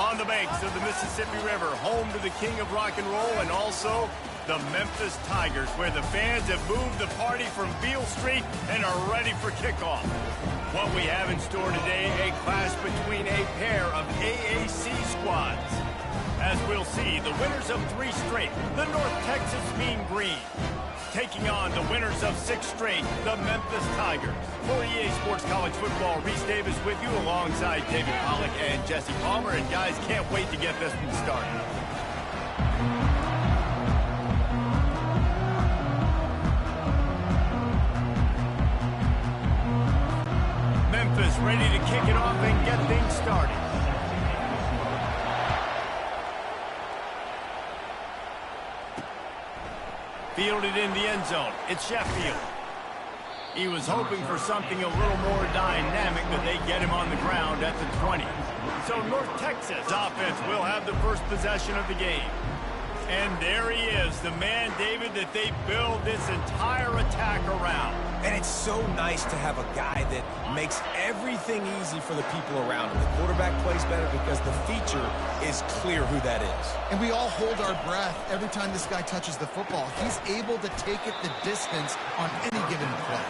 On the banks of the Mississippi River, home to the king of rock and roll and also the Memphis Tigers, where the fans have moved the party from Beale Street and are ready for kickoff. What we have in store today, a clash between a pair of AAC squads. As we'll see, the winners of 3 straight, the North Texas Mean Green, taking on the winners of 6 straight, the Memphis Tigers. For EA Sports College Football, Reese Davis with you alongside David Pollack and Jesse Palmer. And guys, can't wait to get this one started. Memphis ready to kick it off and get things started. Fielded in the end zone. It's Sheffield. He was hoping for something a little more dynamic, but they get him on the ground at the 20. So North Texas offense will have the first possession of the game. And there he is, the man, David, that they build this entire attack around. And it's so nice to have a guy that makes everything easy for the people around him. The quarterback plays better because the feature is clear who that is. And we all hold our breath every time this guy touches the football. He's able to take it the distance on any given play.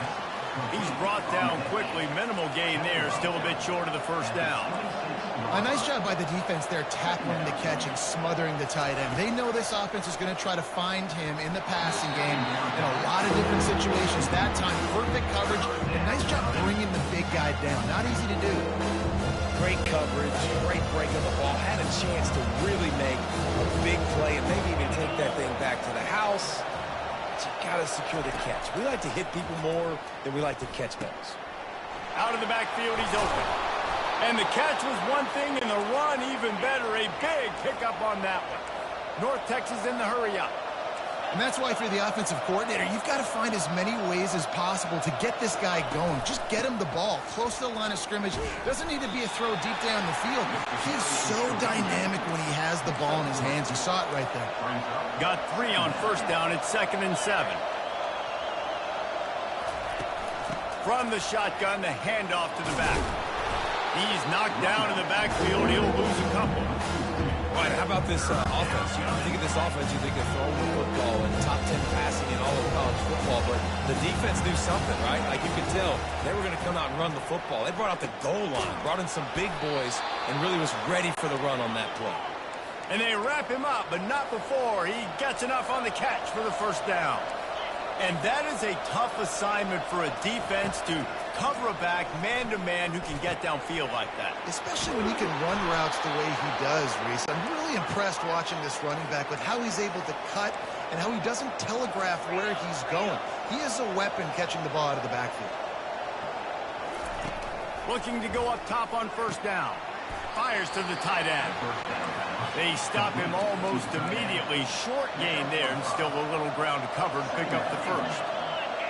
He's brought down quickly. Minimal gain there, still a bit short of the first down. A nice job by the defense there, tackling the catch and smothering the tight end. They know this offense is going to try to find him in the passing game in a lot of different situations. That time, perfect coverage, and nice job bringing the big guy down. Not easy to do. Great coverage, great break of the ball. Had a chance to really make a big play and maybe even take that thing back to the house. But you got to secure the catch. We like to hit people more than we like to catch balls. Out of the backfield, he's open. And the catch was one thing, and the run even better. A big pickup on that one. North Texas in the hurry-up. And that's why, if you're the offensive coordinator, you've got to find as many ways as possible to get this guy going. Just get him the ball close to the line of scrimmage. Doesn't need to be a throw deep down the field. He is so dynamic when he has the ball in his hands. You saw it right there. Got 3 on first down. It's 2nd and 7. From the shotgun, the handoff to the back. He's knocked down in the backfield. He'll lose a couple. Right, how about this offense? You think of this offense, you think of throwing the football and top 10 passing in all of college football, but the defense knew something, right? Like you could tell, they were going to come out and run the football. They brought out the goal line, brought in some big boys, and really was ready for the run on that play. And they wrap him up, but not before he gets enough on the catch for the first down. And that is a tough assignment for a defense to cover a back man-to-man who can get downfield like that. Especially when he can run routes the way he does, Reese. I'm really impressed watching this running back with how he's able to cut and how he doesn't telegraph where he's going. He is a weapon catching the ball out of the backfield. Looking to go up top on first down. Fires to the tight end. They stop him almost immediately. Short gain there, and still a little ground to cover to pick up the first.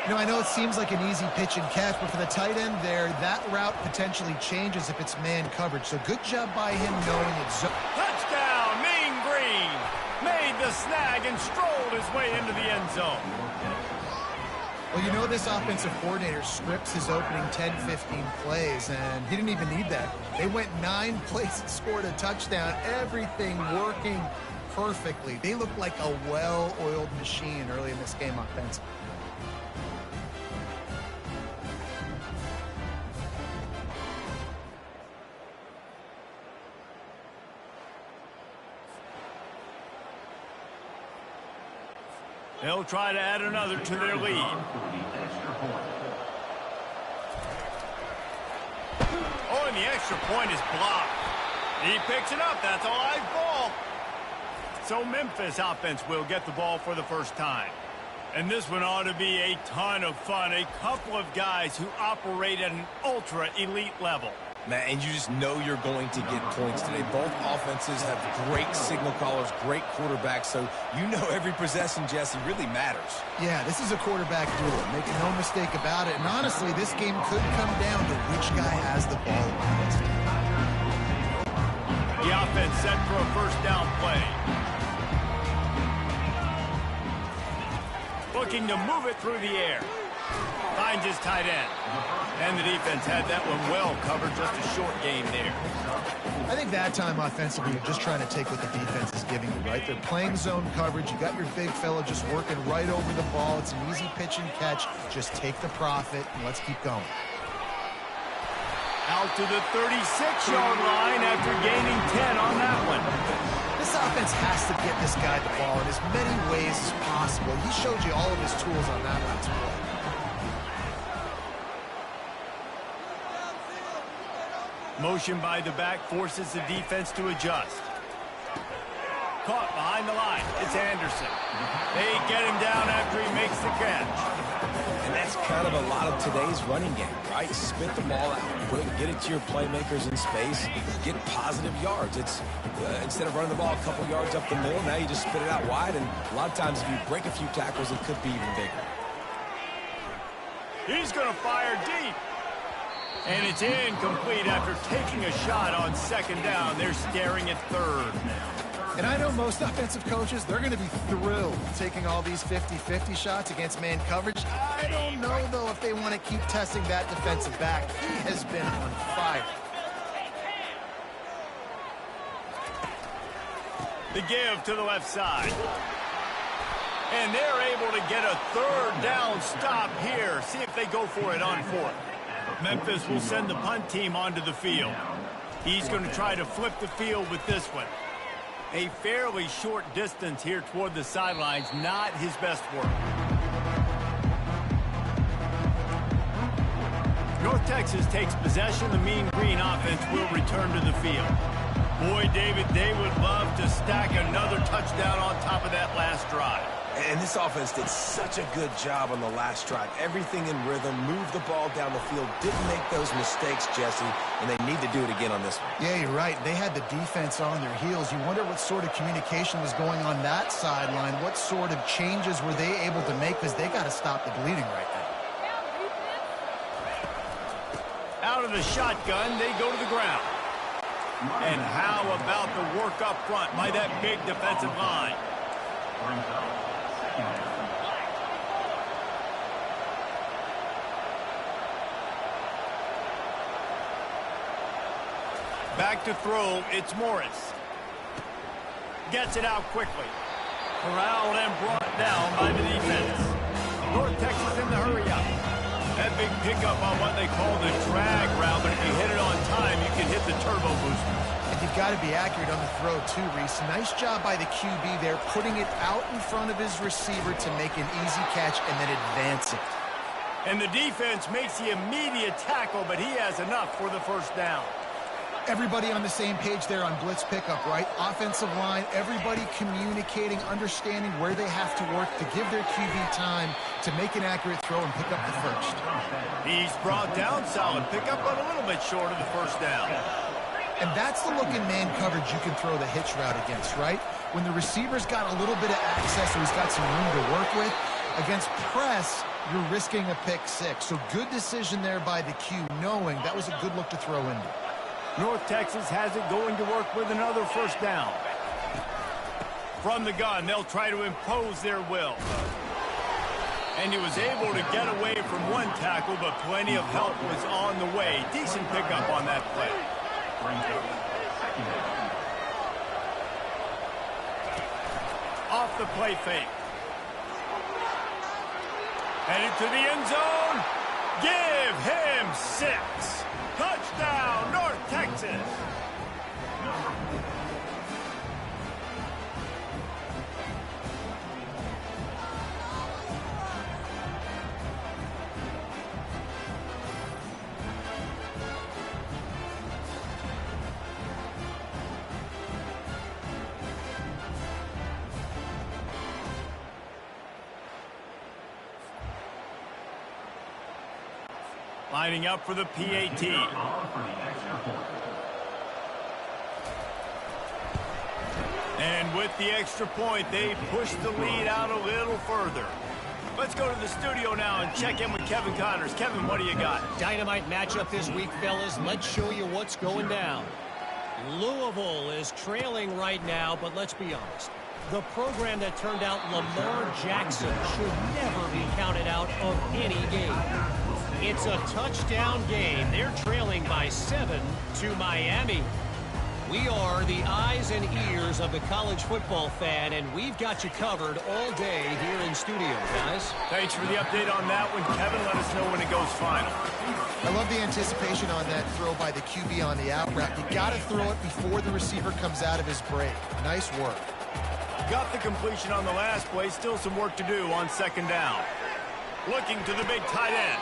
You know, I know it seems like an easy pitch and catch, but for the tight end there, that route potentially changes if it's man coverage. So good job by him knowing it's zone. Touchdown, Mean Green. Made the snag and strolled his way into the end zone. Well, you know this offensive coordinator scripts his opening 10, 15 plays, and he didn't even need that. They went 9 plays and scored a touchdown. Everything working perfectly. They look like a well-oiled machine early in this game offensively. They'll try to add another to their lead. Oh, and the extra point is blocked. He picks it up. That's a live ball. So Memphis offense will get the ball for the first time. And this one ought to be a ton of fun. A couple of guys who operate at an ultra-elite level. Man, and you just know you're going to get points today. Both offenses have great signal callers, great quarterbacks, so you know every possession, Jesse, really matters. Yeah, this is a quarterback duel. Make no mistake about it. And honestly, this game could come down to which guy has the ball last. The offense set for a first down play. Looking to move it through the air. Finds his tight end. And the defense had that one well covered, just a short gain there. I think that time offensively, you're just trying to take what the defense is giving you, right? They're playing zone coverage. You got your big fella just working right over the ball. It's an easy pitch and catch. Just take the profit, and let's keep going. Out to the 36-yard line after gaining 10 on that one. This offense has to get this guy the ball in as many ways as possible. He showed you all of his tools on that last play. Motion by the back forces the defense to adjust. Caught behind the line. It's Anderson. They get him down after he makes the catch. And that's kind of a lot of today's running game, right? Spit the ball out quick, get it to your playmakers in space, get positive yards. It's instead of running the ball a couple yards up the middle, now you just spit it out wide, and a lot of times if you break a few tackles, it could be even bigger. He's going to fire deep. And it's incomplete after taking a shot on second down. They're staring at third. And I know most offensive coaches, they're going to be thrilled taking all these 50-50 shots against man coverage. I don't know, though, if they want to keep testing that defensive back. He has been on fire. The give to the left side. And they're able to get a third down stop here. See if they go for it on fourth. Memphis will send the punt team onto the field. He's going to try to flip the field with this one. A fairly short distance here toward the sidelines, not his best work. North Texas takes possession. The Mean Green offense will return to the field. Boy, David, they would love to stack another touchdown on top of that last drive. And this offense did such a good job on the last drive. Everything in rhythm, moved the ball down the field, didn't make those mistakes, Jesse, and they need to do it again on this one. Yeah, you're right. They had the defense on their heels. You wonder what sort of communication was going on that sideline. What sort of changes were they able to make, because they got to stop the bleeding right now. Out of the shotgun, they go to the ground. And how about the work up front by that big defensive line? Back to throw, it's Morris. Gets it out quickly. Corralled and brought down by the defense. North Texas in the hurry up. That big pickup on what they call the drag route, but if you hit it on time, you can hit the turbo booster. And you've got to be accurate on the throw, too, Reese. Nice job by the QB there, putting it out in front of his receiver to make an easy catch and then advance it. And the defense makes the immediate tackle, but he has enough for the first down. Everybody on the same page there on blitz pickup, right? Offensive line, everybody communicating, understanding where they have to work to give their QB time to make an accurate throw and pick up the first. He's brought down, solid pickup, but a little bit short of the first down. And that's the look in man coverage you can throw the hitch route against, right? When the receiver's got a little bit of access or he's got some room to work with, against press, you're risking a pick six. So good decision there by the Q, knowing that was a good look to throw into. North Texas has it going to work with another first down. From the gun, they'll try to impose their will. And he was able to get away from one tackle, but plenty of help was on the way. Decent pickup on that play. Off the play fake. Headed to the end zone. Give him 6. Touchdown, North Texas. Lining up for the PAT. And with the extra point, they push the lead out a little further. Let's go to the studio now and check in with Kevin Connors. Kevin, what do you got? Dynamite matchup this week, fellas. Let's show you what's going down. Louisville is trailing right now, but let's be honest. The program that turned out Lamar Jackson should never be counted out of any game. It's a touchdown game. They're trailing by 7 to Miami. We are the eyes and ears of the college football fan, and we've got you covered all day here in studio, guys. Thanks for the update on that one, Kevin. Let us know when it goes final. I love the anticipation on that throw by the QB on the out route. You got to throw it before the receiver comes out of his break. Nice work. Got the completion on the last play. Still some work to do on second down. Looking to the big tight end.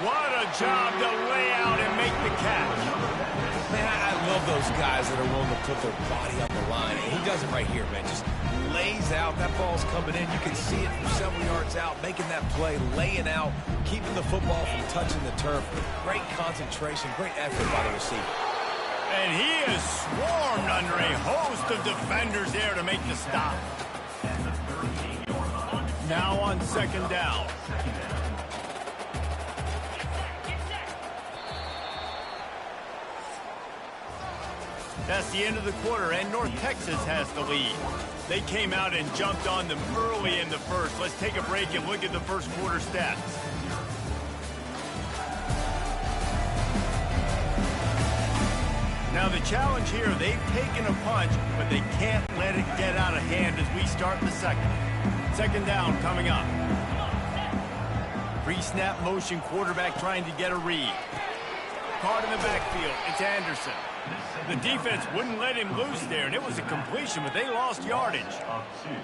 What a job to lay out and make the catch. Man, I love those guys that are willing to put their body on the line. And he does it right here, man. Just lays out. That ball's coming in. You can see it from several yards out, making that play, laying out, keeping the football from touching the turf. Great concentration, great effort by the receiver. And he is swarmed under a host of defenders there to make the stop. Now on second down. That's the end of the quarter, and North Texas has the lead. They came out and jumped on them early in the first. Let's take a break and look at the first quarter stats. Now the challenge here, they've taken a punch, but they can't let it get out of hand as we start the second. Second down coming up. Pre-snap motion, quarterback trying to get a read. Caught in the backfield, it's Anderson. The defense wouldn't let him loose there, and it was a completion, but they lost yardage.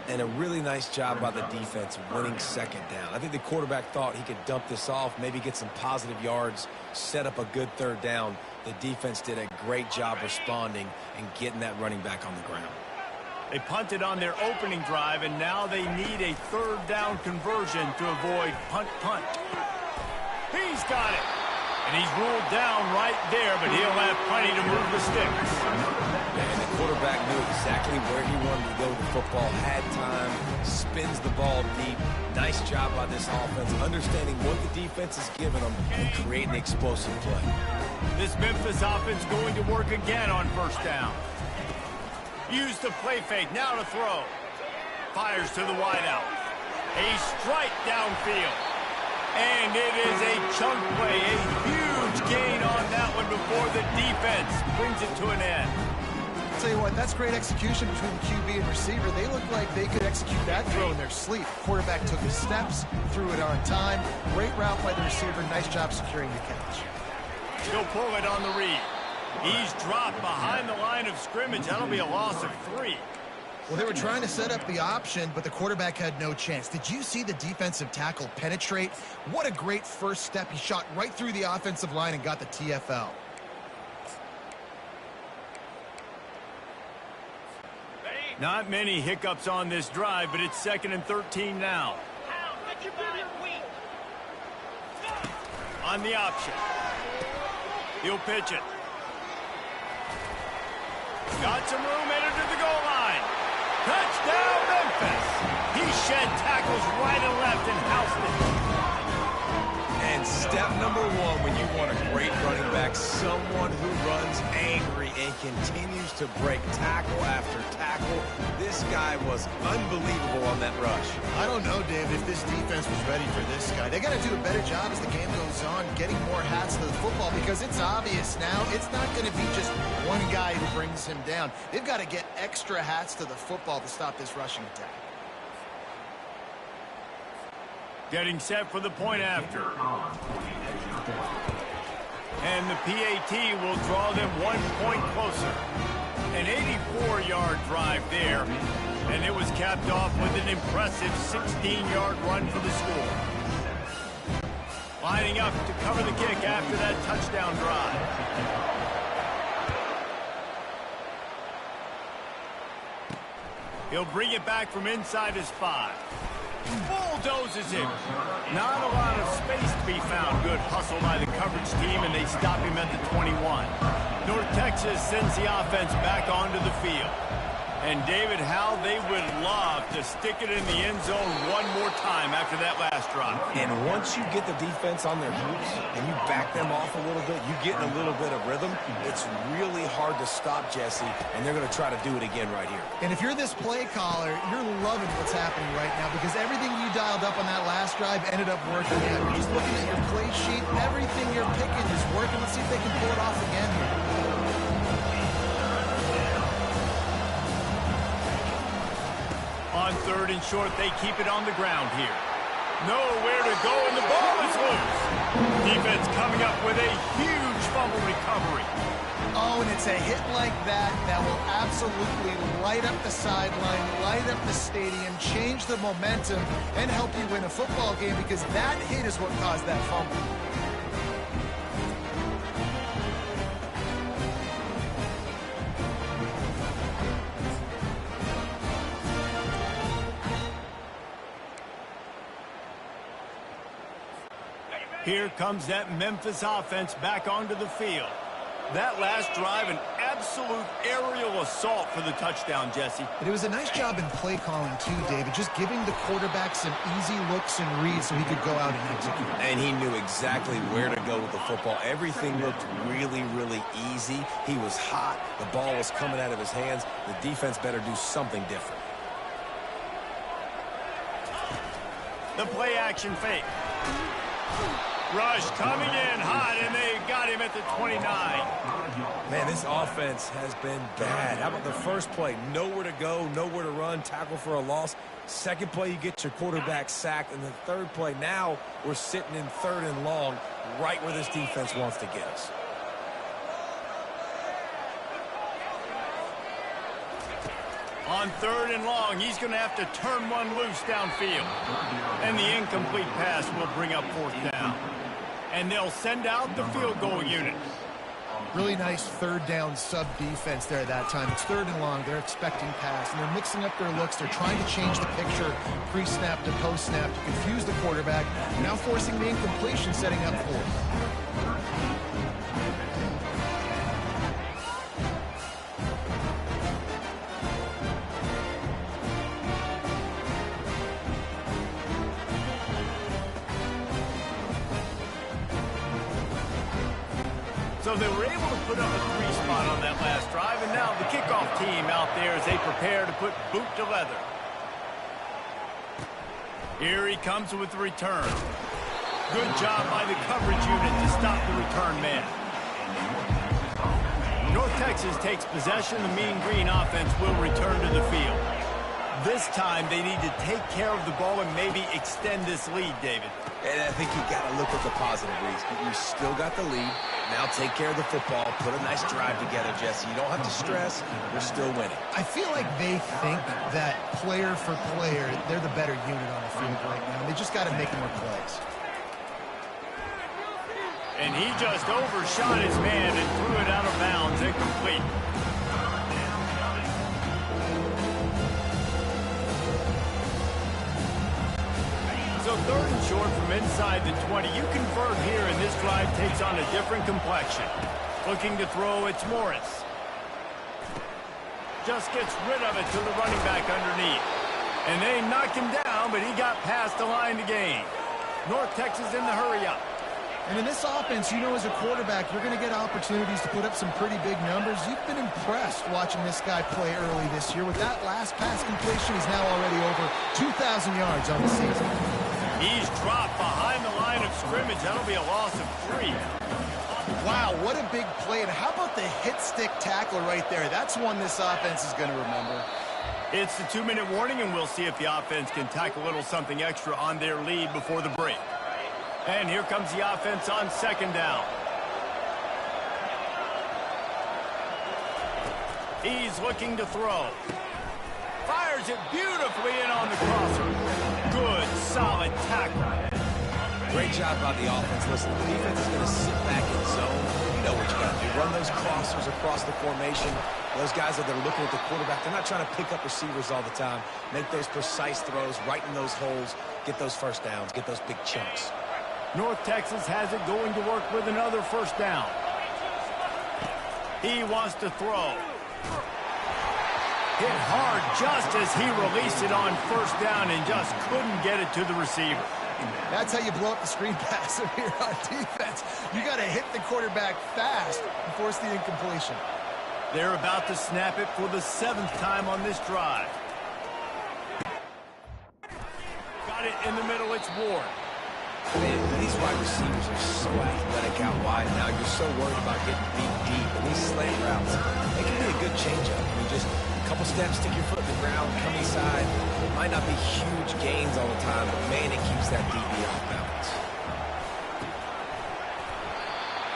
And a really nice job by the defense winning second down. I think the quarterback thought he could dump this off, maybe get some positive yards, set up a good third down. The defense did a great job responding and getting that running back on the ground. They punted on their opening drive, and now they need a third down conversion to avoid punt. He's got it. And he's ruled down right there, but he'll have plenty to move the sticks. And the quarterback knew exactly where he wanted to go with the football, had time, spins the ball deep. Nice job by this offense, understanding what the defense is giving them and creating the explosive play. This Memphis offense going to work again on first down. Used the play fake, now to throw. Fires to the wideout. A strike downfield. And it is a chunk play, a huge gain on that one before the defense brings it to an end. I'll tell you what, that's great execution between QB and receiver. They look like they could execute that throw in their sleep. Quarterback took his steps, threw it on time. Great route by the receiver. Nice job securing the catch. He'll pull it on the read. He's dropped behind the line of scrimmage. That'll be a loss of 3. Well, they were trying to set up the option, but the quarterback had no chance. Did you see the defensive tackle penetrate? What a great first step. He shot right through the offensive line and got the TFL. Not many hiccups on this drive, but it's 2nd and 13 now. On the option. He'll pitch it. Got some room, entered to the goal line. Touchdown, Memphis. He shed tackles right and left and housed it. And step number one when you want a great running back, someone who runs angry and continues to break tackle after tackle. This guy was unbelievable on that rush. I don't know, David, if this defense was ready for this guy. They got to do a better job as the game goes on, getting more hats to the football, because it's obvious now it's not going to be just one guy who brings him down. They've got to get extra hats to the football to stop this rushing attack. Getting set for the point after. And the PAT will draw them 1 point closer. An 84-yard drive there. And it was capped off with an impressive 16-yard run for the score. Lining up to cover the kick after that touchdown drive. He'll bring it back from inside his 5. Bulldozes him. Not a lot of space to be found. Good hustle by the coverage team, and they stop him at the 21. North Texas sends the offense back onto the field. And David, how they would love to stick it in the end zone one more time after that last drive. And once you get the defense on their heels and you back them off a little bit, you get in a little bit of rhythm, it's really hard to stop Jesse, and they're going to try to do it again right here. And if you're this play caller, you're loving what's happening right now, because everything you dialed up on that last drive ended up working out. You're just looking at your play sheet. Everything you're picking is working. Let's see if they can pull it off again here. On 3rd and short, they keep it on the ground here. Nowhere to go, and the ball is loose. Defense coming up with a huge fumble recovery. Oh, and it's a hit like that that will absolutely light up the sideline, light up the stadium, change the momentum, and help you win a football game, because that hit is what caused that fumble. Here comes that Memphis offense back onto the field. That last drive, an absolute aerial assault for the touchdown, Jesse. But it was a nice job in play calling too, David, just giving the quarterback some easy looks and reads so he could go out and execute. And he knew exactly where to go with the football. Everything looked really, really easy. He was hot. The ball was coming out of his hands. The defense better do something different. The play action fake. Rush coming in hot, and they got him at the 29. Man, this offense has been bad. How about the first play? Nowhere to go, nowhere to run, tackle for a loss. Second play, you get your quarterback sacked. And the third play, now we're sitting in 3rd and long, right where this defense wants to get us. On 3rd and long, he's going to have to turn one loose downfield. And the incomplete pass will bring up 4th down. And they'll send out the field goal unit. Really nice 3rd down sub-defense there at that time. It's 3rd and long. They're expecting pass, and they're mixing up their looks. They're trying to change the picture pre-snap to post-snap to confuse the quarterback. Now forcing the incompletion, setting up 4th. So they were able to put up a 3 spot on that last drive, and now the kickoff team out there as they prepare to put boot to leather. Here he comes with the return. Good job by the coverage unit to stop the return man. North Texas takes possession. The Mean Green offense will return to the field. This time they need to take care of the ball and maybe extend this lead, David. And I think you got to look at the positive, Reese. You still got the lead. Now take care of the football. Put a nice drive together, Jesse. You don't have to stress. You're still winning. I feel like they think that player for player, they're the better unit on the field right now. They just got to make more plays. And he just overshot his man and threw it out of bounds, incomplete. So 3rd and short from inside the 20. You convert here, and this drive takes on a different complexion. Looking to throw, it's Morris. Just gets rid of it to the running back underneath. And they knocked him down, but he got past the line to gain. North Texas in the hurry-up. And in this offense, you know, as a quarterback, you're going to get opportunities to put up some pretty big numbers. You've been impressed watching this guy play early this year. With that last pass completion, he's now already over 2,000 yards on the season. He's dropped behind the line of scrimmage. That'll be a loss of 3. Wow, what a big play. And how about the hit-stick tackle right there? That's one this offense is going to remember. It's the 2-minute warning, and we'll see if the offense can tack a little something extra on their lead before the break. And here comes the offense on 2nd down. He's looking to throw. Fires it beautifully in on the crosser. Good, solid tackle. Great job by the offense. Listen, the defense is going to sit back in zone. You know what you got to do. Run those crossers across the formation. Those guys that are looking at the quarterback, they're not trying to pick up receivers all the time. Make those precise throws, right in those holes, get those first downs, get those big chunks. North Texas has it going to work with another 1st down. He wants to throw. Hit hard just as he released it on 1st down and just couldn't get it to the receiver. That's how you blow up the screen pass here on defense. You got to hit the quarterback fast and force the incompletion. They're about to snap it for the 7th time on this drive. Got it in the middle. It's Ward. Man, these wide receivers are so athletic out wide now. You're so worried about getting beat deep. And these slant routes, they can be a good changeup. You just couple steps, stick your foot in the ground, come inside. It might not be huge gains all the time, but, man, it keeps that DB off balance.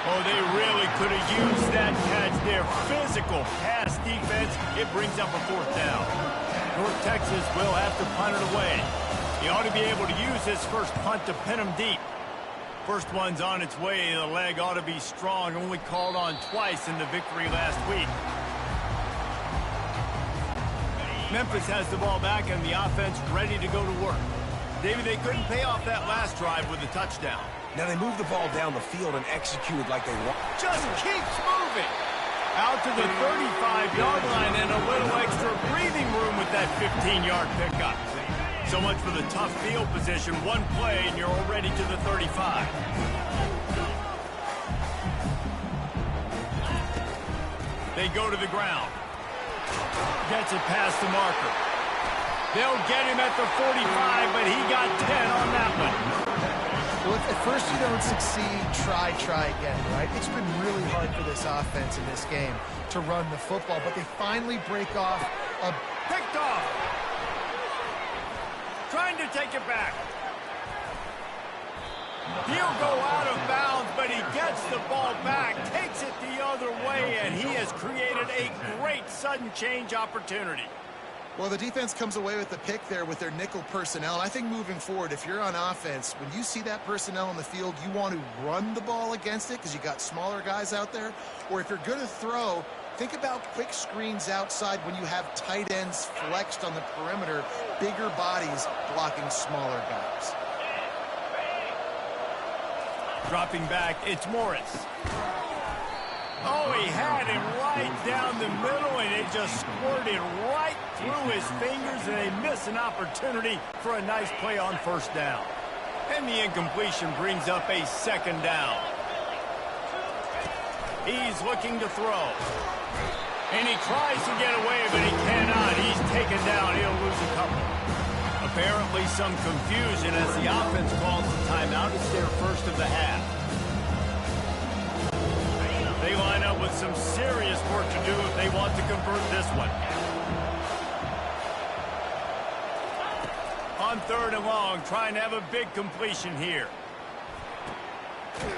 Oh, they really could have used that catch there. Physical pass defense. It brings up a 4th down. North Texas will have to punt it away. He ought to be able to use his first punt to pin him deep. First one's on its way. The leg ought to be strong. Only called on twice in the victory last week. Memphis has the ball back and the offense ready to go to work. David, they couldn't pay off that last drive with a touchdown. Now they move the ball down the field and executed like they want. Just keeps moving. Out to the 35-yard line and a little extra breathing room with that 15-yard pickup. So much for the tough field position. One play and you're already to the 35. They go to the ground. Gets it past the marker. They'll get him at the 45, but he got 10 on that one. Well, if at first you don't succeed, try again, right? It's been really hard for this offense in this game to run the football, but they finally break off a... Picked off. Trying to take it back. He'll go out of bounds, but he gets the ball back, takes it the other way, and he has created a great sudden change opportunity. Well, the defense comes away with the pick there with their nickel personnel. And I think moving forward, if you're on offense, when you see that personnel on the field, you want to run the ball against it because you got smaller guys out there. Or if you're going to throw, think about quick screens outside when you have tight ends flexed on the perimeter, bigger bodies blocking smaller guys. Dropping back, it's Morris. Oh, he had him right down the middle, and it just squirted right through his fingers, and they miss an opportunity for a nice play on first down. And the incompletion brings up a 2nd down. He's looking to throw. And he tries to get away, but he cannot. He's taken down. He'll lose a couple. Apparently some confusion as the offense calls the timeout. It's their first of the half. They line up with some serious work to do if they want to convert this one. On 3rd and long, trying to have a big completion here.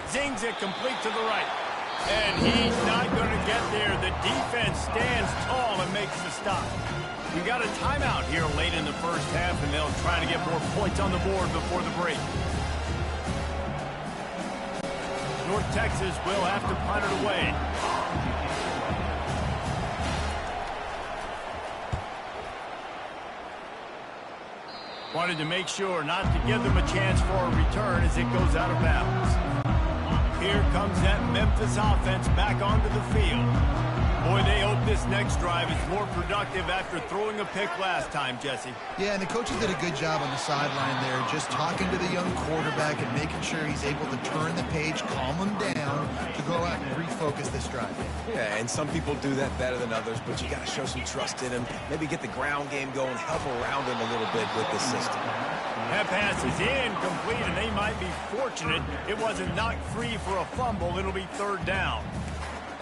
Zings it complete to the right. And he's not going to get there. The defense stands tall and makes the stop. We got a timeout here late in the first half, and they'll try to get more points on the board before the break. North Texas will have to punt it away. Wanted to make sure not to give them a chance for a return as it goes out of bounds. Here comes that Memphis offense back onto the field. Boy, they hope this next drive is more productive after throwing a pick last time, Jesse. Yeah, and the coaches did a good job on the sideline there, just talking to the young quarterback and making sure he's able to turn the page, calm him down, to go out and refocus this drive. Yeah, and some people do that better than others, but you got to show some trust in him. Maybe get the ground game going, help around him a little bit with this system. That pass is incomplete, and they might be fortunate it wasn't knocked free for a fumble. It'll be 3rd down.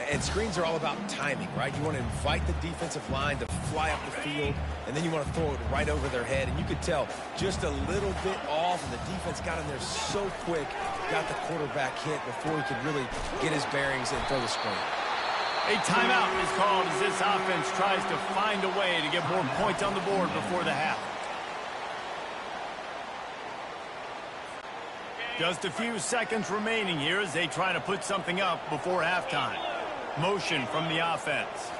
And screens are all about timing, right? You want to invite the defensive line to fly up the field, and then you want to throw it right over their head. And you could tell just a little bit off, and the defense got in there so quick, got the quarterback hit before he could really get his bearings and throw the screen. A timeout is called as this offense tries to find a way to get more points on the board before the half. Just a few seconds remaining here as they try to put something up before halftime. Motion from the offense.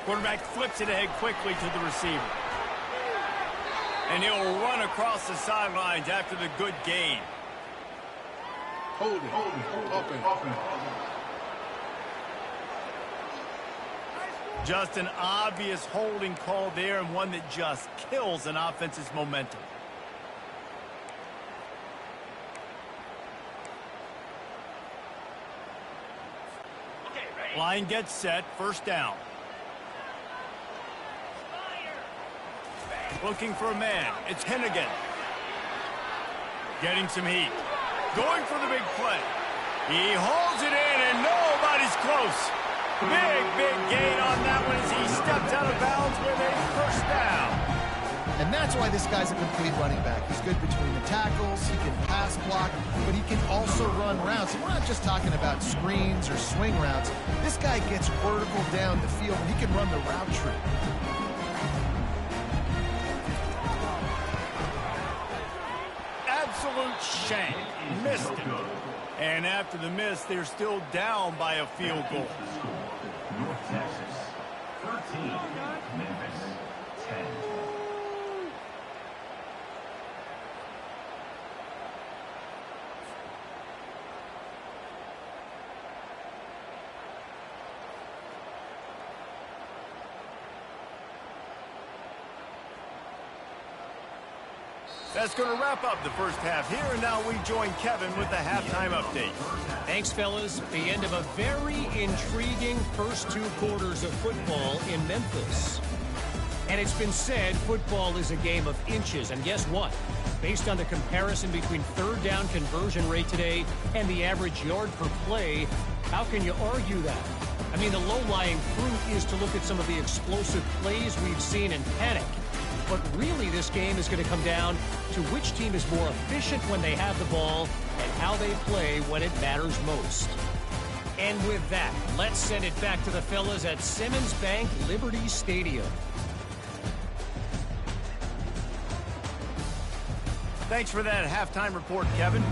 Quarterback flips it ahead quickly to the receiver. And he'll run across the sidelines after the good gain. Hold it. Open. Just an obvious holding call there, and one that just kills an offense's momentum. Line gets set, 1st down. Looking for a man, it's Hennigan. Getting some heat. Going for the big play. He holds it in, and nobody's close. Big gain on that one as he stepped out of bounds with a first down. And that's why this guy's a complete running back. He's good between the tackles, he can pass block, but he can also run routes. And we're not just talking about screens or swing routes. This guy gets vertical down the field, and he can run the route tree. Absolute shank. Missed it. And after the miss, they're still down by a field goal. North Texas, 13. Memphis, 10. That's going to wrap up the first half here, and now we join Kevin with the halftime update. Thanks, fellas. The end of a very intriguing first 2 quarters of football in Memphis. And it's been said football is a game of inches. And guess what? Based on the comparison between third down conversion rate today and the average yard per play, how can you argue that? I mean, the low-lying fruit is to look at some of the explosive plays we've seen and panic. But really, this game is going to come down to which team is more efficient when they have the ball and how they play when it matters most. And with that, let's send it back to the fellas at Simmons Bank Liberty Stadium. Thanks for that halftime report, Kevin.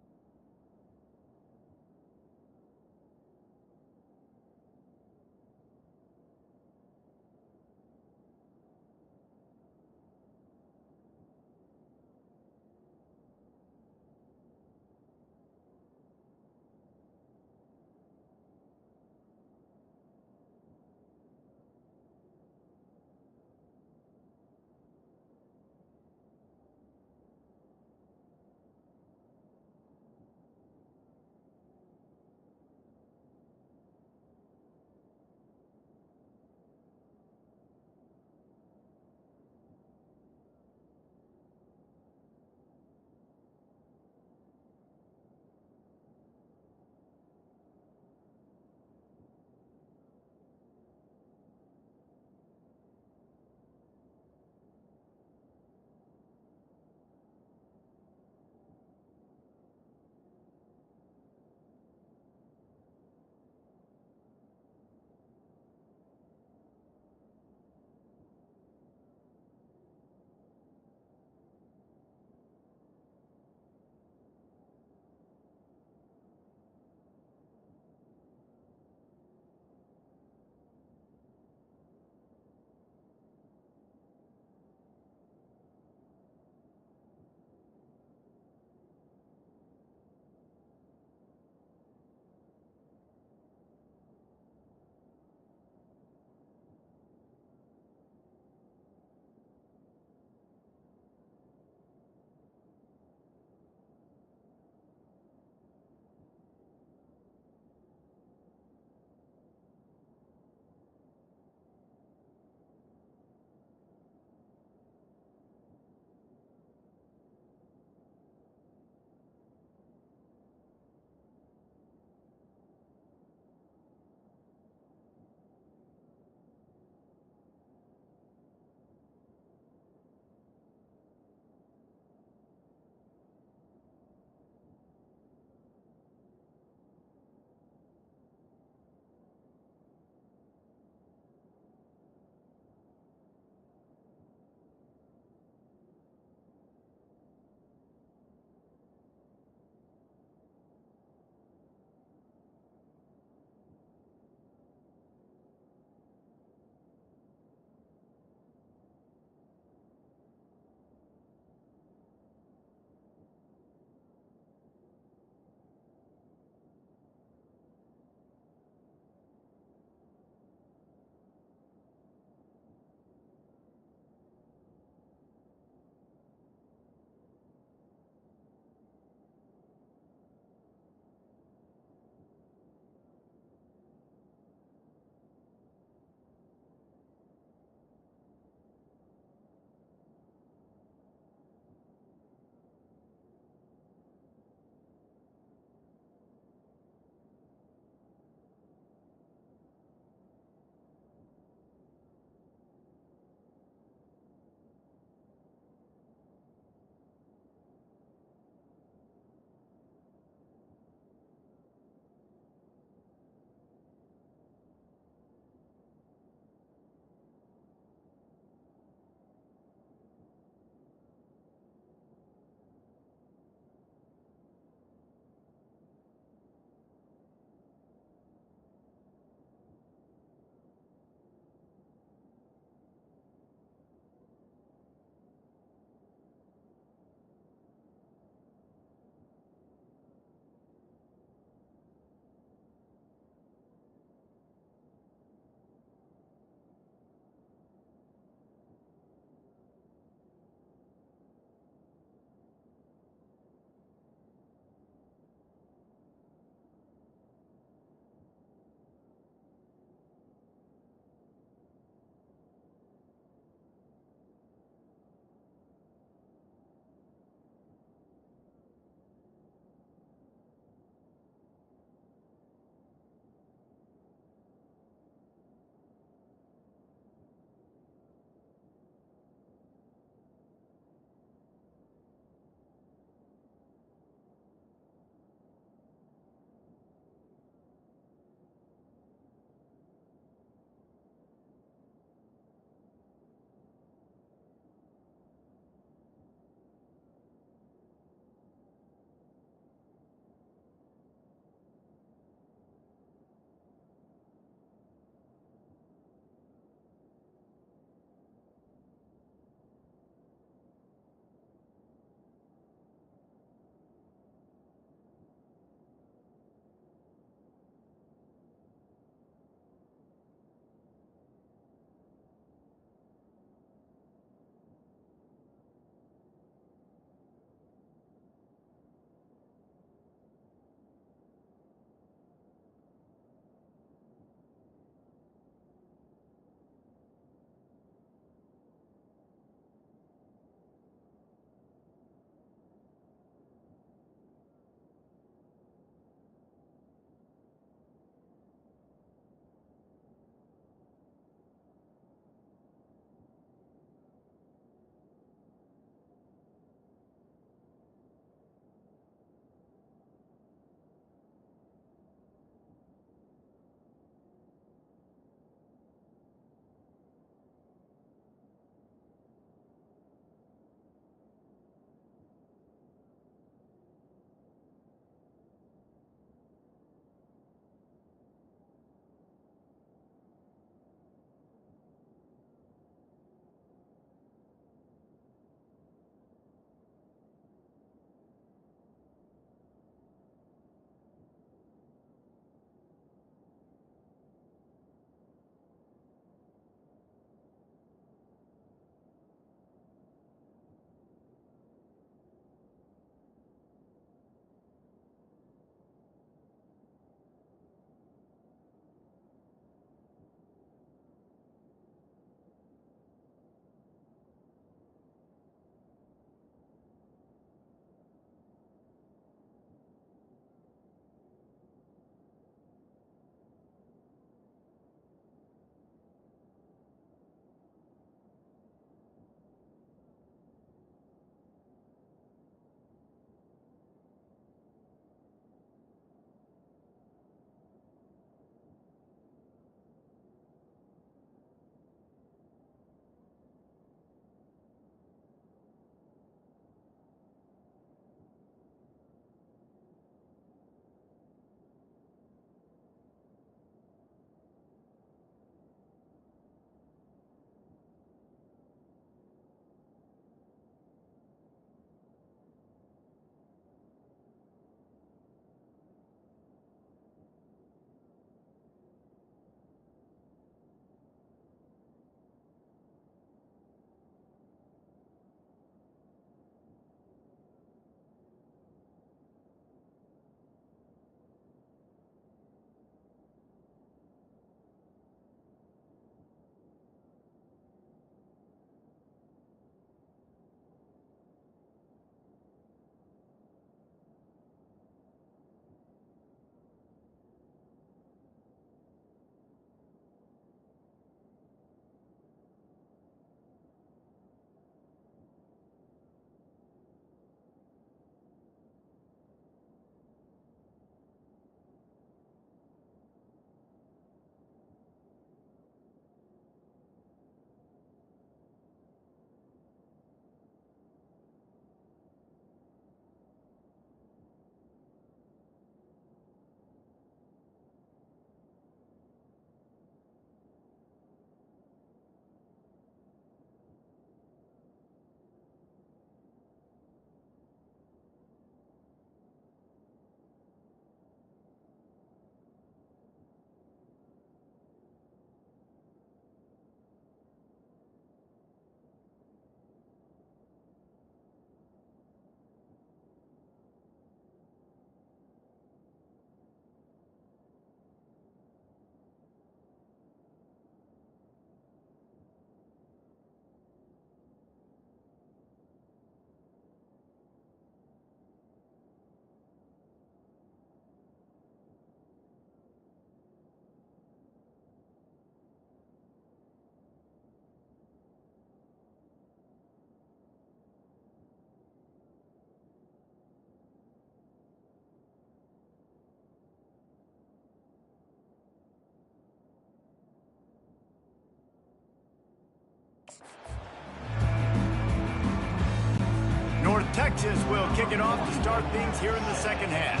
North Texas will kick it off to start things here in the second half.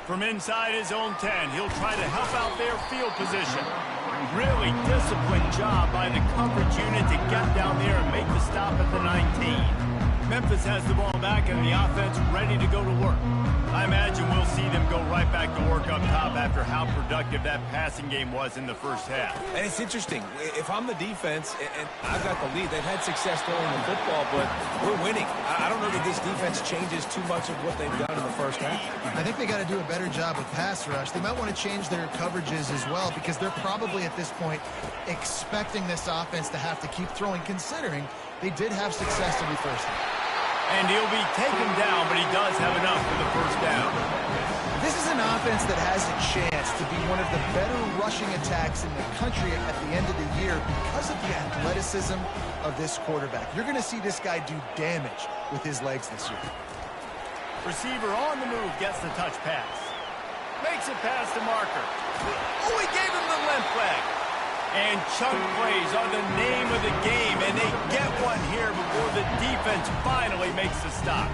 From inside his own 10, he'll try to help out their field position. Really disciplined job by the coverage unit to get down there and make the stop at the 19. Memphis has the ball back and the offense ready to go to work. I imagine we'll see them go right back to work up top after how productive that passing game was in the first half. And it's interesting. If I'm the defense and I've got the lead, they've had success throwing the football, but we're winning. I don't know that this defense changes too much of what they've done in the first half. I think they got to do a better job with pass rush. They might want to change their coverages as well because they're probably at this point expecting this offense to have to keep throwing, considering they did have success in the first half. And he'll be taken down, but he does have enough for the first down. This is an offense that has a chance to be one of the better rushing attacks in the country at the end of the year because of the athleticism of this quarterback. You're going to see this guy do damage with his legs this year. Receiver on the move gets the touch pass. Makes it past the marker. Oh, he gave him the limp leg. And chunk plays are the name of the game, and they get one here before the defense finally makes the stop.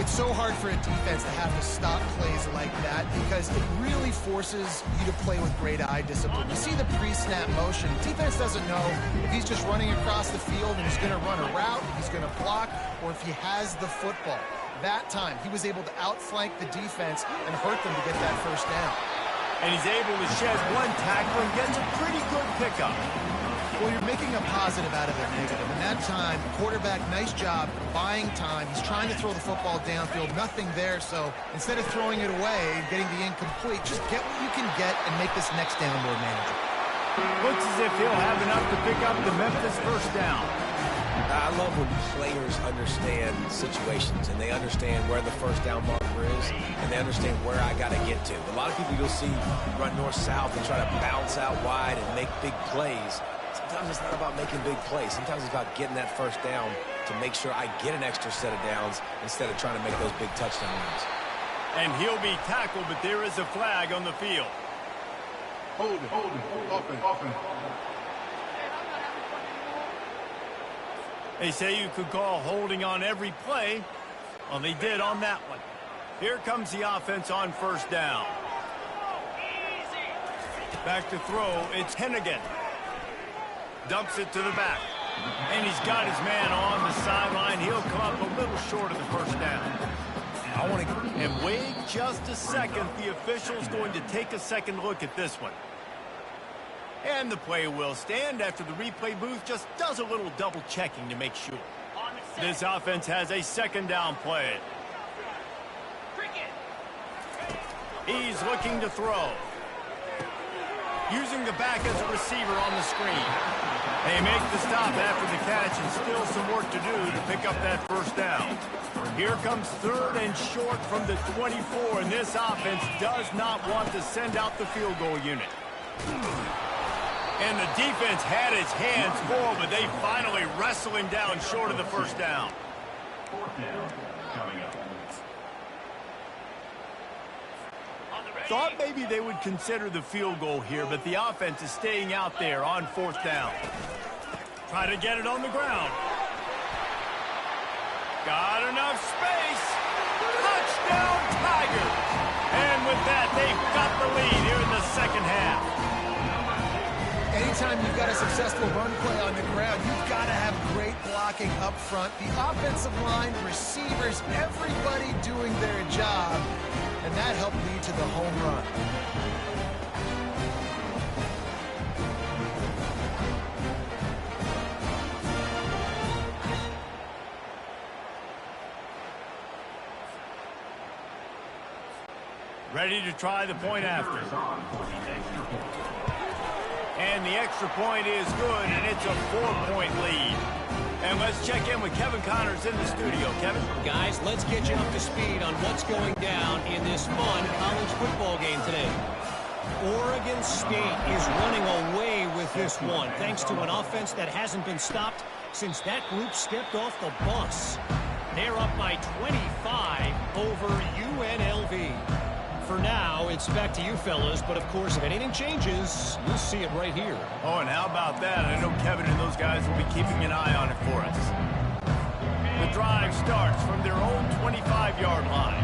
It's so hard for a defense to have to stop plays like that because it really forces you to play with great eye discipline. You see the pre-snap motion. Defense doesn't know if he's just running across the field and he's going to run a route, if he's going to block, or if he has the football. That time, he was able to outflank the defense and hurt them to get that first down. And he's able to shed one tackle and gets a pretty good pickup. Well, you're making a positive out of a negative. And that time, quarterback, nice job buying time. He's trying to throw the football downfield. Nothing there, so instead of throwing it away and getting the incomplete, just get what you can get and make this next down more manageable. Looks as if he'll have enough to pick up the Memphis first down. I love when players understand situations and they understand where the first down marker is and they understand where I got to get to. A lot of people you'll see run north-south and try to bounce out wide and make big plays. Sometimes it's not about making big plays. Sometimes it's about getting that first down to make sure I get an extra set of downs instead of trying to make those big touchdown runs. And he'll be tackled, but there is a flag on the field. Hold it, offense. They say you could call holding on every play. Well, they did on that one. Here comes the offense on first down. Back to throw, it's Hennigan. Dumps it to the back. And he's got his man on the sideline. He'll come up a little short of the first down. And wait just a second. The official's going to take a second look at this one. And the play will stand after the replay booth just does a little double checking to make sure. This offense has a second down play. He's looking to throw. Using the back as a receiver on the screen. They make the stop after the catch and still some work to do to pick up that first down. Here comes third and short from the 24, and this offense does not want to send out the field goal unit. And the defense had its hands full, but they finally wrestle him down short of the first down. Fourth down coming up. Thought maybe they would consider the field goal here, but the offense is staying out there on fourth down. Try to get it on the ground. Got enough space. Touchdown, Tigers. And with that, they've got the lead here in the second half. Anytime you've got a successful run play on the ground, you've got to have great blocking up front. The offensive line, receivers, everybody doing their job. And that helped lead to the home run. Ready to try the point after. And the extra point is good, and it's a 4-point lead. And let's check in with Kevin Connors in the studio. Kevin? Guys, let's get you up to speed on what's going down in this fun college football game today. Oregon State is running away with this one, thanks to an offense that hasn't been stopped since that group stepped off the bus. They're up by 25 over UNLV. for now, it's back to you fellas. But, of course, if anything changes, you'll see it right here. Oh, and how about that? I know Kevin and those guys will be keeping an eye on it for us. The drive starts from their own 25-yard line.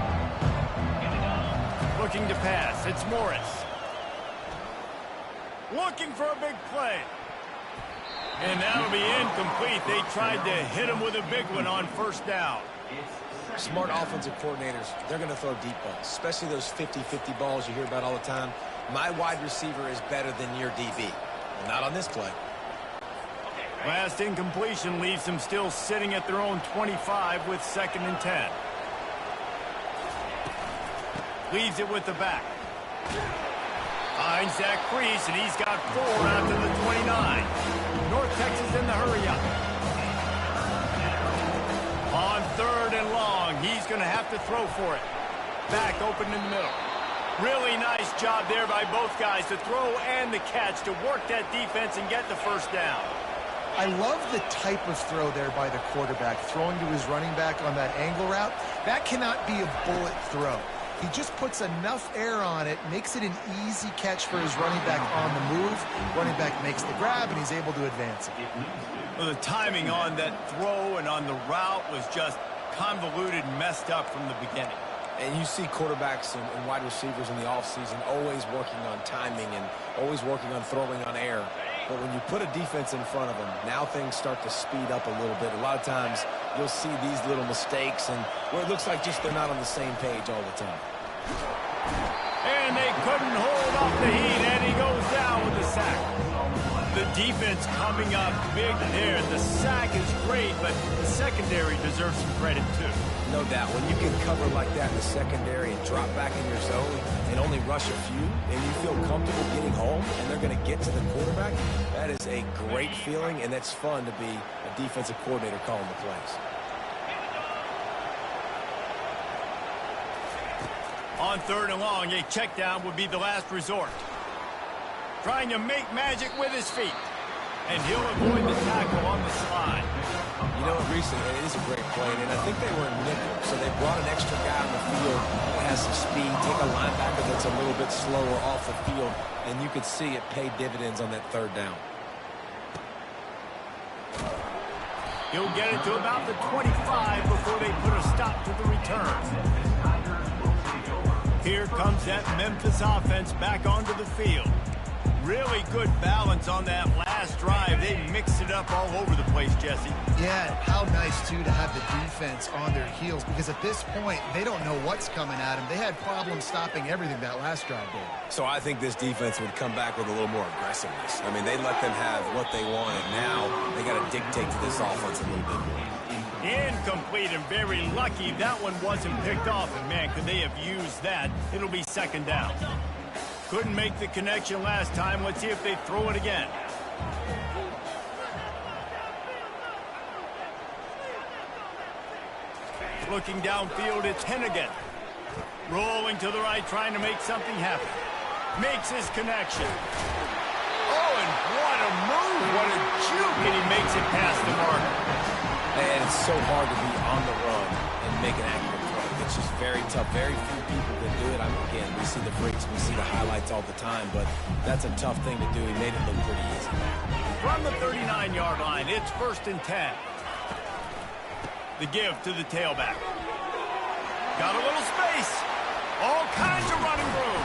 Looking to pass. It's Morris. Looking for a big play. And that'll be incomplete. They tried to hit him with a big one on first down. Smart offensive coordinators, they're going to throw deep balls, especially those 50-50 balls you hear about all the time. My wide receiver is better than your DB. Well, not on this play. Last incompletion leaves them still sitting at their own 25 with 2nd and 10. Leaves it with the back. Finds that crease, and he's got 4 out to the 29. North Texas in the hurry-up. On 3rd and long, he's going to have to throw for it. Back open in the middle. Really nice job there by both guys to throw and the catch to work that defense and get the first down. I love the type of throw there by the quarterback, throwing to his running back on that angle route. That cannot be a bullet throw. He just puts enough air on it, makes it an easy catch for his running back on the move. Running back makes the grab, and he's able to advance it. Well, the timing on that throw and on the route was just convoluted and messed up from the beginning. And you see quarterbacks and wide receivers in the offseason always working on timing and always working on throwing on air. But when you put a defense in front of them, now things start to speed up a little bit. A lot of times you'll see these little mistakes and where it looks like just they're not on the same page all the time. And they couldn't hold off the heat, and he goes down with the sack. The defense coming up big there. The sack is great, but the secondary deserves some credit too. No doubt. When you can cover like that in the secondary and drop back in your zone and only rush a few, and you feel comfortable getting home, and they're going to get to the quarterback, that is a great feeling, and that's fun to be a defensive coordinator calling the plays. On 3rd and long, a check down would be the last resort. Trying to make magic with his feet. And he'll avoid the tackle on the slide. You know what, recently, it is a great play, and I think they were in nickel, so they brought an extra guy on the field that has some speed, take a linebacker that's a little bit slower off the field, and you could see it pay dividends on that 3rd down. He'll get it to about the 25 before they put a stop to the return. Here comes that Memphis offense back onto the field. Really good balance on that last drive. They mixed it up all over the place, Jesse. Yeah, how nice, too, to have the defense on their heels, because at this point, they don't know what's coming at them. They had problems stopping everything that last drive did. So I think this defense would come back with a little more aggressiveness. I mean, they let them have what they wanted. Now they got to dictate to this offense a little bit more. Incomplete, and very lucky that one wasn't picked off. And, man, could they have used that? It'll be 2nd down. Couldn't make the connection last time. Let's see if they throw it again. Looking downfield, it's Hennigan. Rolling to the right, trying to make something happen. Makes his connection. Oh, and what a move. What a juke. And he makes it past the marker. And it's so hard to be on the run and make an accurate throw. It's just very tough. Very few people can do it. Again, we see the freaks, we see the highlights all the time, but that's a tough thing to do. He made it look pretty easy. From the 39-yard line, it's 1st and 10. The give to the tailback. Got a little space. All kinds of running room.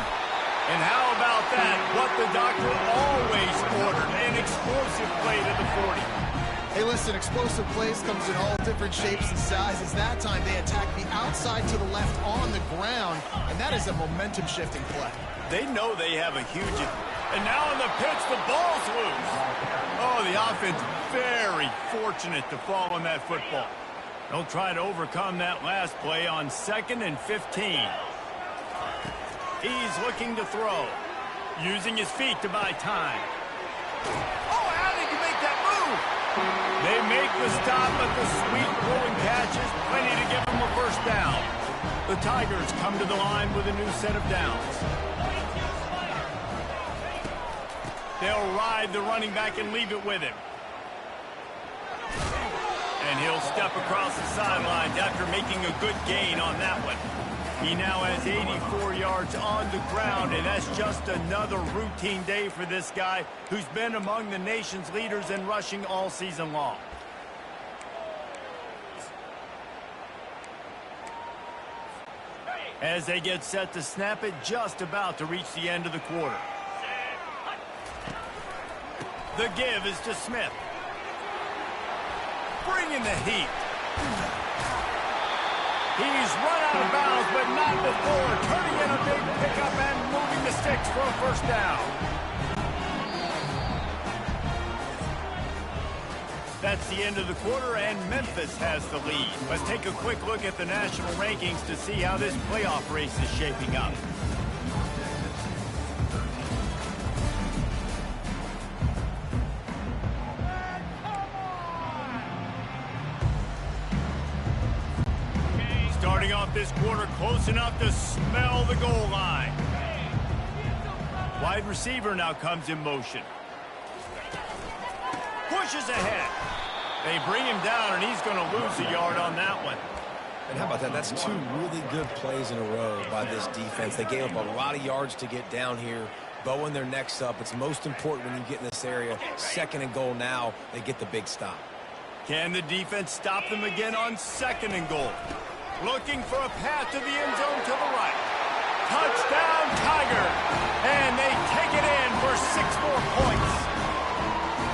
And how about that? What the doctor always ordered, an explosive play to the 40. Hey, listen, explosive plays comes in all different shapes and sizes. That time, they attack the outside to the left on the ground, and that is a momentum-shifting play. They know they have a huge... And now on the pitch, the ball's loose. Oh, the offense very fortunate to fall on that football. They'll try to overcome that last play on 2nd and 15. He's looking to throw, using his feet to buy time. Oh, how did you make that move? They make the stop, but the sweet throwing catch is plenty to give them a first down. The Tigers come to the line with a new set of downs. They'll ride the running back and leave it with him. And he'll step across the sidelines after making a good gain on that one. He now has 84 yards on the ground, and that's just another routine day for this guy who's been among the nation's leaders in rushing all season long. As they get set to snap it, just about to reach the end of the quarter. The give is to Smith. Bringing the heat. He's run out of bounds, but not before. Turning in a big pickup and moving the sticks for a first down. That's the end of the quarter, and Memphis has the lead. Let's take a quick look at the national rankings to see how this playoff race is shaping up. Starting off this quarter close enough to smell the goal line. Wide receiver now comes in motion. Pushes ahead. They bring him down, and he's going to lose a yard on that one. And how about that? That's two really good plays in a row by this defense. They gave up a lot of yards to get down here, bowing their necks up. It's most important when you get in this area. 2nd and goal now. They get the big stop. Can the defense stop them again on 2nd and goal? Looking for a path to the end zone to the right. Touchdown, Tiger. And they take it in for 6 more points.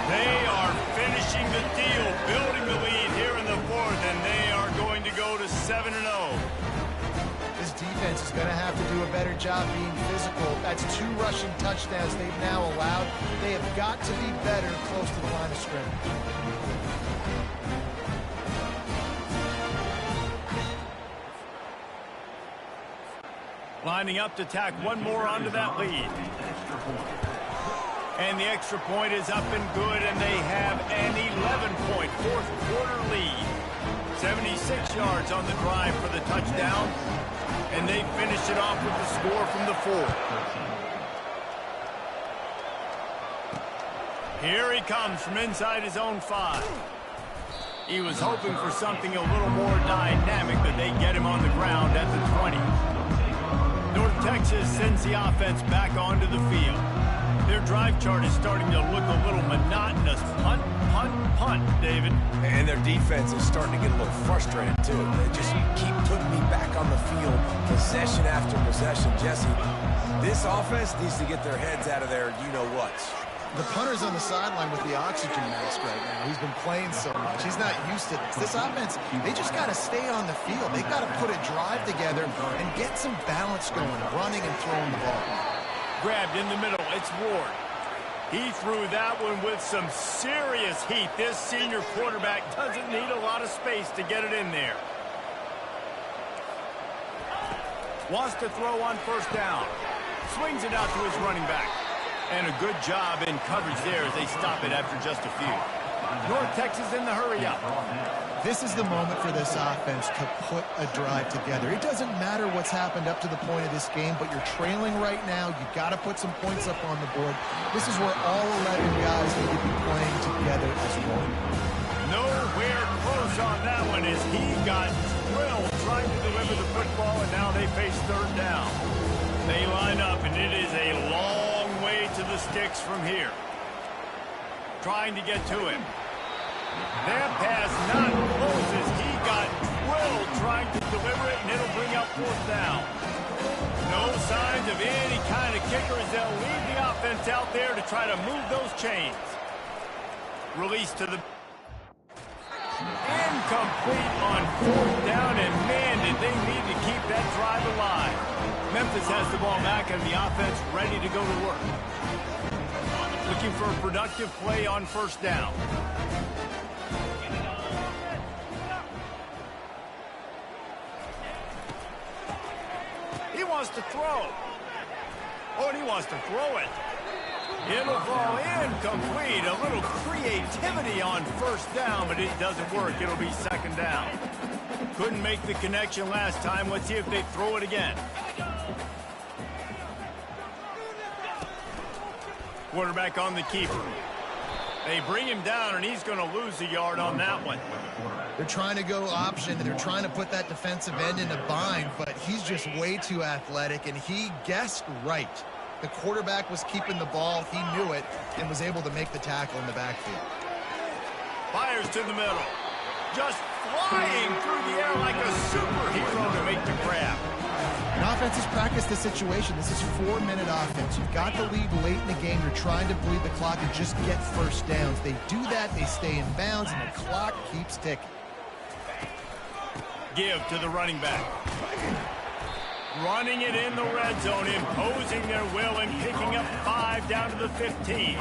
They are finishing the deal, building the lead here in the 4th, and they are going to go to 7-0. This defense is going to have to do a better job being physical. That's 2 rushing touchdowns they've now allowed. They have got to be better close to the line of scrimmage. Lining up to tack one more onto that lead. And the extra point is up and good, and they have an 11-point 4th quarter lead. 76 yards on the drive for the touchdown, and they finish it off with the score from the 4th. Here he comes from inside his own 5. He was hoping for something a little more dynamic, but they get him on the ground at the 20. North Texas sends the offense back onto the field. Their drive chart is starting to look a little monotonous. Punt, punt, punt, David. And their defense is starting to get a little frustrated, too. They just keep putting me back on the field, possession after possession. Jesse, this offense needs to get their heads out of their you-know-whats. The punter's on the sideline with the oxygen mask right now. He's been playing so much. He's not used to this. This offense, they just got to stay on the field. They've got to put a drive together and get some balance going, running and throwing the ball. Grabbed in the middle. It's Ward. He threw that one with some serious heat. This senior quarterback doesn't need a lot of space to get it in there. Wants to throw on 1st down. Swings it out to his running back. And a good job in coverage there as they stop it after just a few. North Texas in the hurry up. This is the moment for this offense to put a drive together. It doesn't matter what's happened up to the point of this game, but you're trailing right now. You've got to put some points up on the board. This is where all 11 guys need to be playing together as one. Nowhere close on that one as he got drilled trying to deliver the football, and now they face 3rd down. They line up, and it is a long way to the sticks from here. Trying to get to him. That pass not close as he got drilled trying to deliver it, and it'll bring up 4th down. No signs of any kind of kicker as they'll leave the offense out there to try to move those chains. Release to the... Incomplete on 4th down, and man, did they need to keep that drive alive. Memphis has the ball back and the offense ready to go to work. Looking for a productive play on 1st down. He wants to throw. Oh, and he wants to throw it. It'll fall incomplete. A little creativity on 1st down, but it doesn't work. It'll be 2nd down. Couldn't make the connection last time. Let's see if they throw it again. Quarterback on the keeper. They bring him down, and he's going to lose a yard on that one. They're trying to go option, and they're trying to put that defensive end in a bind, but he's just way too athletic, and he guessed right. The quarterback was keeping the ball. He knew it and was able to make the tackle in the backfield. Fires to the middle. Just flying through the air like a superhero to make the grab. And offense has practiced the situation. This is 4-minute offense. You've got the lead late in the game. You're trying to bleed the clock and just get first downs. They do that, they stay in bounds, and the clock keeps ticking. Give to the running back. Running it in the red zone, imposing their will and picking up 5 down to the 15.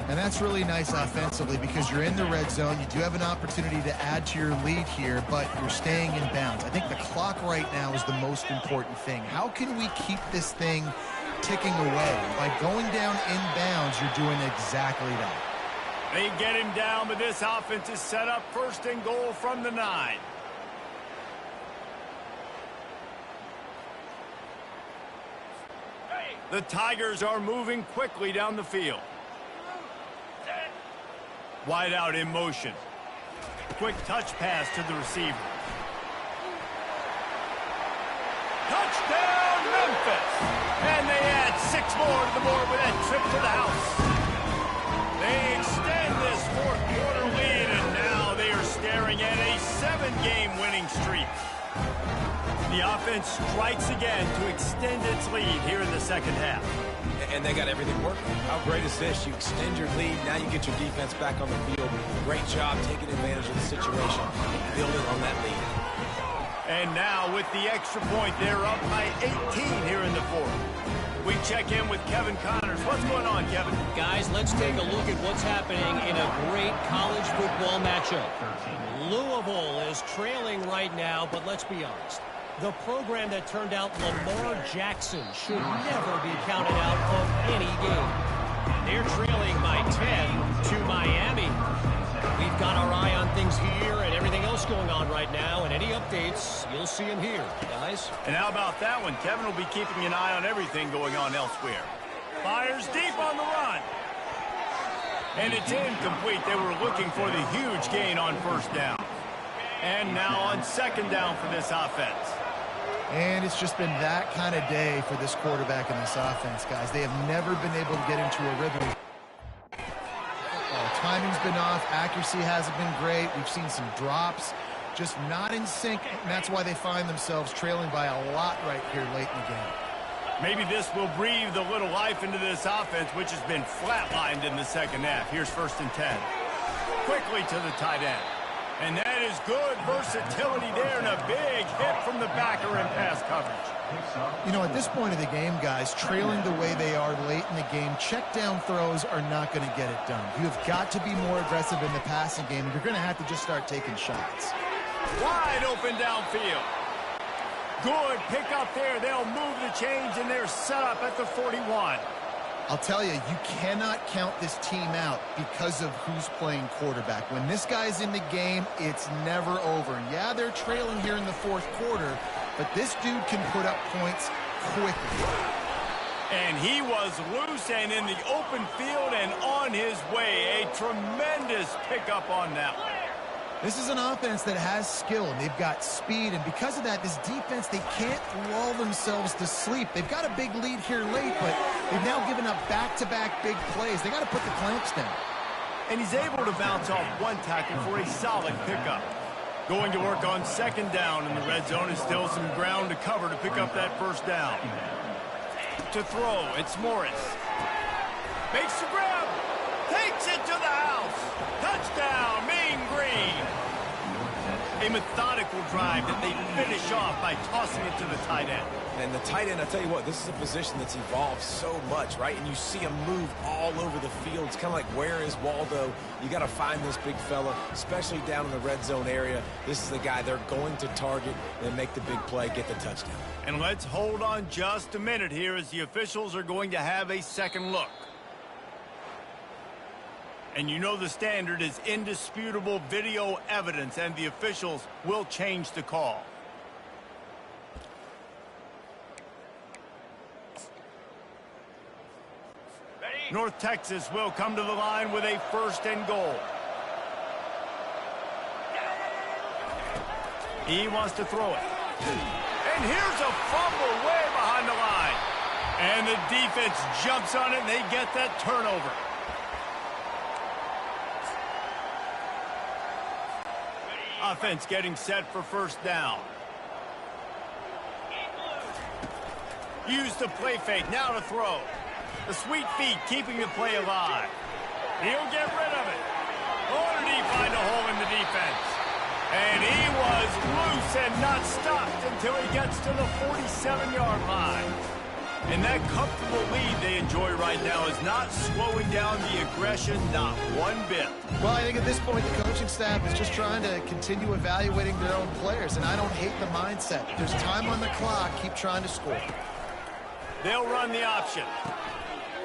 And that's really nice offensively because you're in the red zone. You do have an opportunity to add to your lead here, but you're staying in bounds. I think the clock right now is the most important thing. How can we keep this thing ticking away? By going down in bounds, you're doing exactly that. They get him down, but this offense is set up 1st and goal from the 9. The Tigers are moving quickly down the field. Wide out in motion. Quick touch pass to the receiver. Touchdown, Memphis! And they add 6 more to the board with that trip to the house. They extend this 4th quarter lead, and now they are staring at a 7-game winning streak. The offense strikes again to extend its lead here in the 2nd half. And they got everything working. How great is this? You extend your lead, now you get your defense back on the field. Great job taking advantage of the situation, building on that lead. And now with the extra point, they're up by 18 here in the 4th. We check in with Kevin Connors. What's going on, Kevin? Guys, let's take a look at what's happening in a great college football matchup. Louisville is trailing right now, but let's be honest. The program that turned out Lamar Jackson should never be counted out of any game. They're trailing by 10 to Miami. We've got our eye on things here and everything else going on right now, and any updates, you'll see them here, guys. And how about that one? Kevin will be keeping an eye on everything going on elsewhere. Fires deep on the run. And it's incomplete. They were looking for the huge gain on 1st down. And now on 2nd down for this offense. And it's just been that kind of day for this quarterback and this offense, guys. They have never been able to get into a rhythm. Timing's been off. Accuracy hasn't been great. We've seen some drops. Just not in sync, and that's why they find themselves trailing by a lot right here late in the game. Maybe this will breathe a little life into this offense, which has been flatlined in the 2nd half. Here's 1st and 10. Quickly to the tight end. And that is good versatility there and a big hit from the backer in pass coverage. You know, at this point of the game, guys, trailing the way they are late in the game, check down throws are not going to get it done. You have got to be more aggressive in the passing game. You're going to have to just start taking shots. Wide open downfield. Good pick up there. They'll move the chains, and they're set up at the 41. I'll tell you, you cannot count this team out because of who's playing quarterback. When this guy's in the game, it's never over. And yeah, they're trailing here in the 4th quarter, but this dude can put up points quickly. And he was loose and in the open field and on his way. A tremendous pickup on that one. This is an offense that has skill, and they've got speed, and because of that, this defense, they can't lull themselves to sleep. They've got a big lead here late, but they've now given up back-to-back big plays. They got to put the clamps down. And he's able to bounce off one tackle for a solid pickup. Going to work on 2nd down in the red zone, and still some ground to cover to pick up that 1st down. To throw, it's Morris. Makes the grab. Takes it to the house. Touchdown, Mean Green. A methodical drive that they finish off by tossing it to the tight end. And the tight end, I tell you what, this is a position that's evolved so much, right? And you see him move all over the field. It's kind of like, where is Waldo? You got to find this big fella, especially down in the red zone area. This is the guy they're going to target and make the big play, get the touchdown. And let's hold on just a minute here as the officials are going to have a second look. And you know the standard is indisputable video evidence, and the officials will change the call. North Texas will come to the line with a 1st and goal. He wants to throw it. And here's a fumble way behind the line. And the defense jumps on it, and they get that turnover. Offense getting set for first down. Use the play fake. Now to throw. The sweet feet keeping the play alive. He'll get rid of it. Or did he find a hole in the defense? And he was loose and not stopped until he gets to the 47-yard line. And that comfortable lead they enjoy right now is not slowing down the aggression, not one bit. Well, I think at this point the coaching staff is just trying to continue evaluating their own players, and I don't hate the mindset. There's time on the clock. Keep trying to score. They'll run the option.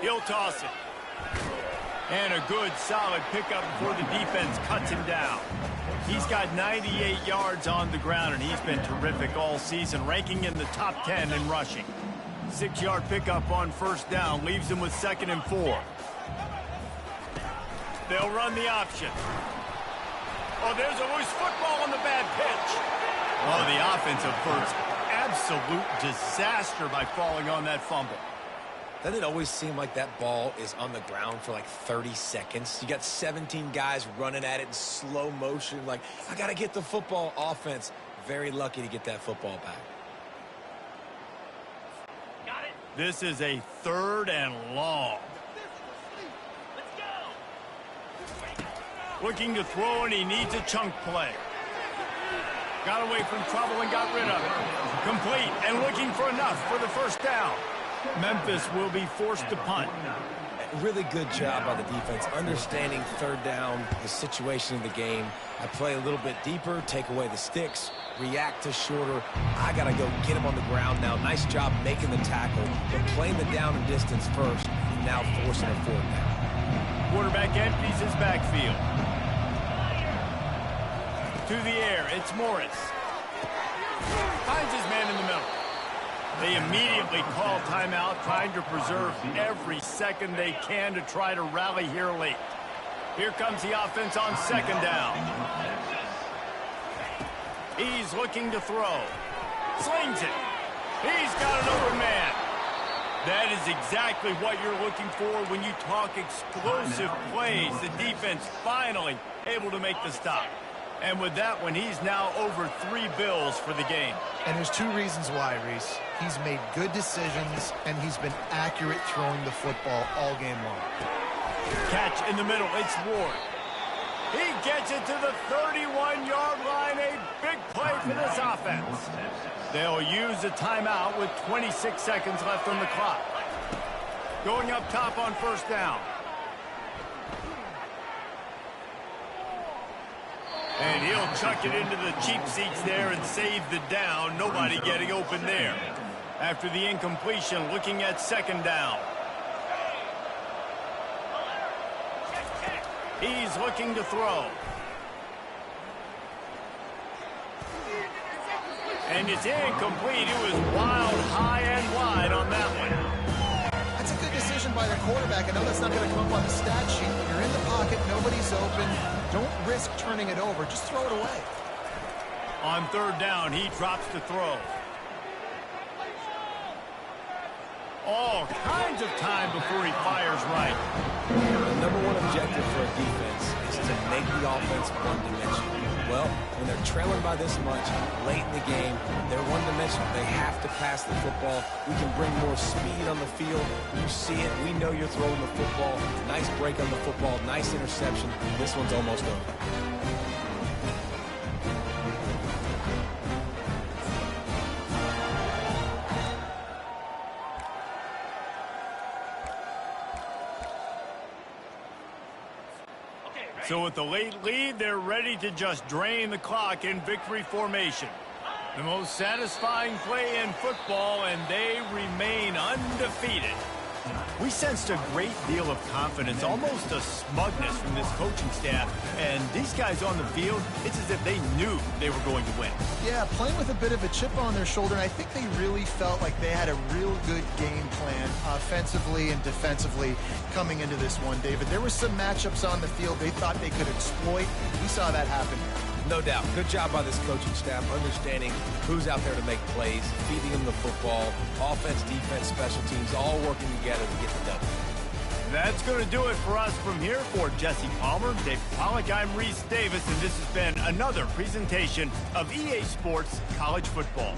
He'll toss it. And a good, solid pickup before the defense cuts him down. He's got 98 yards on the ground, and he's been terrific all season, ranking in the top 10 in rushing. 6-yard pickup on first down leaves him with 2nd and 4. They'll run the option. Oh, there's a loose football on the bad pitch. Oh, the offense averts absolute disaster by falling on that fumble. Doesn't it always seem like that ball is on the ground for like 30 seconds? You got 17 guys running at it in slow motion. Like, I got to get the football. Offense, very lucky to get that football back. This is a 3rd and long. Looking to throw, and he needs a chunk play. Got away from trouble and got rid of it. Complete and looking for enough for the first down. Memphis will be forced to punt. Really good job by the defense, understanding 3rd down, the situation of the game. I play a little bit deeper, take away the sticks, react to shorter. I got to go get him on the ground now. Nice job making the tackle, but playing the down and distance first, and now forcing a 4th down. Quarterback empties his backfield. To the air, it's Morris. Finds his man in the middle. They immediately call timeout, trying to preserve every second they can to try to rally here late. Here comes the offense on 2nd down. He's looking to throw. Slings it. He's got an open man. That is exactly what you're looking for when you talk explosive plays. The defense finally able to make the stop. And with that one, he's now over 3 bills for the game. And there's 2 reasons why, Reese. He's made good decisions, and he's been accurate throwing the football all game long. Catch in the middle. It's Ward. He gets it to the 31-yard line. A big play for this offense. They'll use a timeout with 26 seconds left on the clock. Going up top on first down. And he'll chuck it into the cheap seats there and save the down. Nobody getting open there. After the incompletion, looking at 2nd down. He's looking to throw. And it's incomplete. It was wild, high and wide on that one. That's a good decision by the quarterback. I know that's not going to come up on the stat sheet, but you're in the pocket, nobody's open. Don't risk turning it over. Just throw it away. On 3rd down, he drops to throw. All kinds of time before he fires right. The #1 objective for a defense is to make the offense one-dimensional. Well, when they're trailing by this much late in the game, they're one-dimensional. They have to pass the football. We can bring more speed on the field. You see it. We know you're throwing the football. Nice break on the football. Nice interception. This one's almost over. So with the late lead, they're ready to just drain the clock in victory formation. The most satisfying play in football, and they remain undefeated. We sensed a great deal of confidence, almost a smugness from this coaching staff. And these guys on the field, it's as if they knew they were going to win. Yeah, playing with a bit of a chip on their shoulder, and I think they really felt like they had a real good game plan offensively and defensively coming into this one, David. There were some matchups on the field they thought they could exploit. We saw that happen. No doubt. Good job by this coaching staff, understanding who's out there to make plays, feeding them the football, offense, defense, special teams, all working together to get the W. That's going to do it for us from here. For Jesse Palmer, Dave Pollack, I'm Reese Davis, and this has been another presentation of EA Sports College Football.